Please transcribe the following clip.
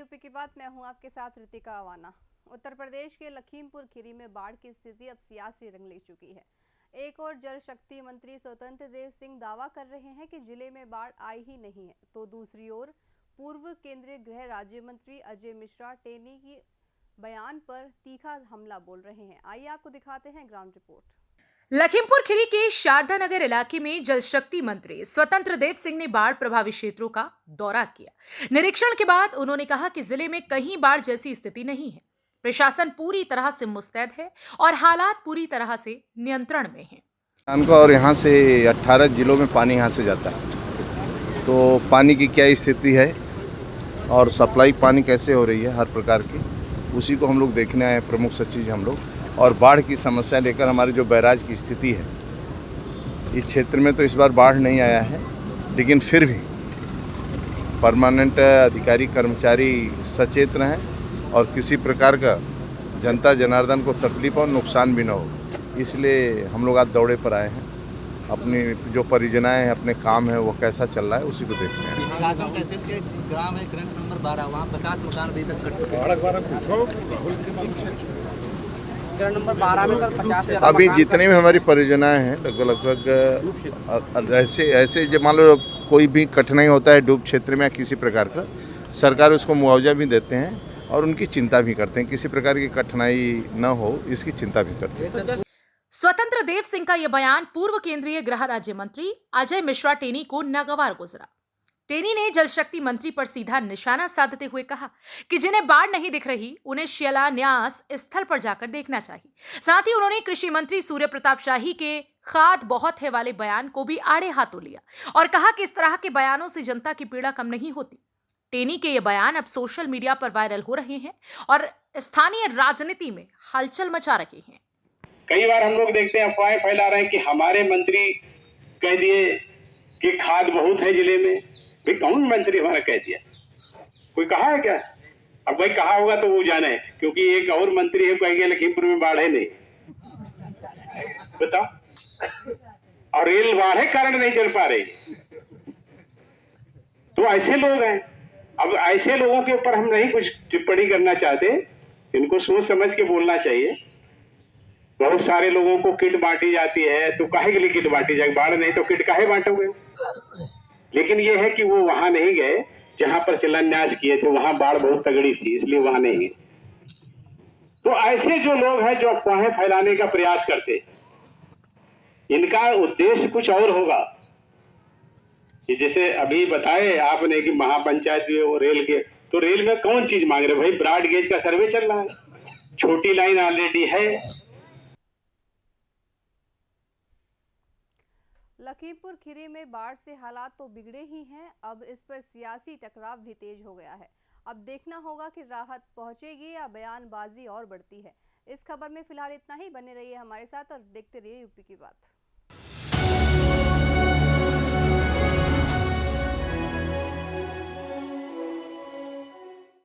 UP की बात। मैं हूं आपके साथ ऋतिका अवाना। उत्तर प्रदेश के लखीमपुर खीरी में बाढ़ की स्थिति अब सियासी रंग ले चुकी है। एक और जल शक्ति मंत्री स्वतंत्र देव सिंह दावा कर रहे हैं कि जिले में बाढ़ आई ही नहीं है, तो दूसरी ओर पूर्व केंद्रीय गृह राज्य मंत्री अजय मिश्रा टेनी की बयान पर तीखा हमला बोल रहे हैं। आइए आपको दिखाते हैं ग्राउंड रिपोर्ट। लखीमपुर खीरी के शारदा नगर इलाके में जल शक्ति मंत्री स्वतंत्र देव सिंह ने बाढ़ प्रभावित क्षेत्रों का दौरा किया। निरीक्षण के बाद उन्होंने कहा कि जिले में कहीं बाढ़ जैसी स्थिति नहीं है। प्रशासन पूरी तरह से मुस्तैद है और हालात पूरी तरह से नियंत्रण में हैं। और यहाँ से 18 जिलों में पानी यहाँ से जाता है, तो पानी की क्या स्थिति है और सप्लाई पानी कैसे हो रही है हर प्रकार की, उसी को हम लोग देखने आए प्रमुख सचिव हम लोग। और बाढ़ की समस्या लेकर हमारे जो बैराज की स्थिति है, इस क्षेत्र में तो इस बार बाढ़ नहीं आया है, लेकिन फिर भी परमानेंट अधिकारी कर्मचारी सचेत रहें और किसी प्रकार का जनता जनार्दन को तकलीफ और नुकसान भी न हो, इसलिए हम लोग आज दौरे पर आए हैं। अपनी जो परियोजनाएं हैं, अपने काम है, वो कैसा चल रहा है उसी को देखते हैं। आजम तहसील के ग्राम है ग्राम नंबर 12, वहाँ 50 मकान अभी तक कट चुके हैं। ग्राम नंबर 12 में सर 50 से अभी जितनी भी हमारी परियोजनाएं हैं लगभग ऐसे जब मान लो कोई भी कठिनाई होता है डूब क्षेत्र में या किसी प्रकार का, सरकार उसको मुआवजा भी देते हैं और उनकी चिंता भी करते हैं, किसी प्रकार की कठिनाई न हो इसकी चिंता भी करते हैं। स्वतंत्र देव सिंह का यह बयान पूर्व केंद्रीय गृह राज्य मंत्री अजय मिश्रा टेनी को नागवार गुजरा। टेनी ने जल शक्ति मंत्री पर सीधा निशाना साधते हुए कहा कि जिन्हें बाढ़ नहीं दिख रही उन्हें शिलान्यास स्थल पर जाकर देखना चाहिए। साथ ही उन्होंने कृषि मंत्री सूर्य प्रताप शाही के खाद बहुत है वाले बयान को भी आड़े हाथों लिया और कहा कि इस तरह के बयानों से जनता की पीड़ा कम नहीं होती। टेनी के ये बयान अब सोशल मीडिया पर वायरल हो रहे हैं और स्थानीय राजनीति में हलचल मचा रहे हैं। कई बार हम लोग देखते हैं अफवाहें फैला रहे हैं कि हमारे मंत्री कह दिए कि खाद बहुत है जिले में। भाई कौन मंत्री हमारा कह दिया? कोई कहा है क्या? अब भाई कहा होगा तो वो जाने, क्योंकि एक और मंत्री है कहेंगे लखीमपुर में बाढ़ है नहीं, बताओ। और रेल बाढ़ है कारण नहीं चल पा रही, तो ऐसे लोग हैं। अब ऐसे लोगों के ऊपर हम नहीं कुछ टिप्पणी करना चाहते, इनको सोच समझ के बोलना चाहिए। बहुत सारे लोगों को किट बांटी जाती है, तो काहे के लिए किट बांटी जाएगी? बाढ़ नहीं तो किट काहे बांटोगे? लेकिन ये है कि वो वहां नहीं गए जहां पर शिलान्यास किए थे, वहां बाढ़ बहुत तगड़ी थी, इसलिए वहां नहीं गए। तो ऐसे जो लोग हैं जो अफवाहें फैलाने का प्रयास करते, इनका उद्देश्य कुछ और होगा। जैसे अभी बताए आपने कि महापंचायत रेल के, तो रेल में कौन चीज मांग रहे? भाई ब्रॉड गेज का सर्वे चल रहा है, छोटी लाइन ऑलरेडी है। लखीमपुर खीरी में बाढ़ से हालात तो बिगड़े ही हैं, अब इस पर सियासी टकराव भी तेज हो गया है। अब देखना होगा कि राहत पहुंचेगी या बयानबाजी और बढ़ती है। इस खबर में फिलहाल इतना ही। बने रहिए हमारे साथ और देखते रहिए यूपी की बात।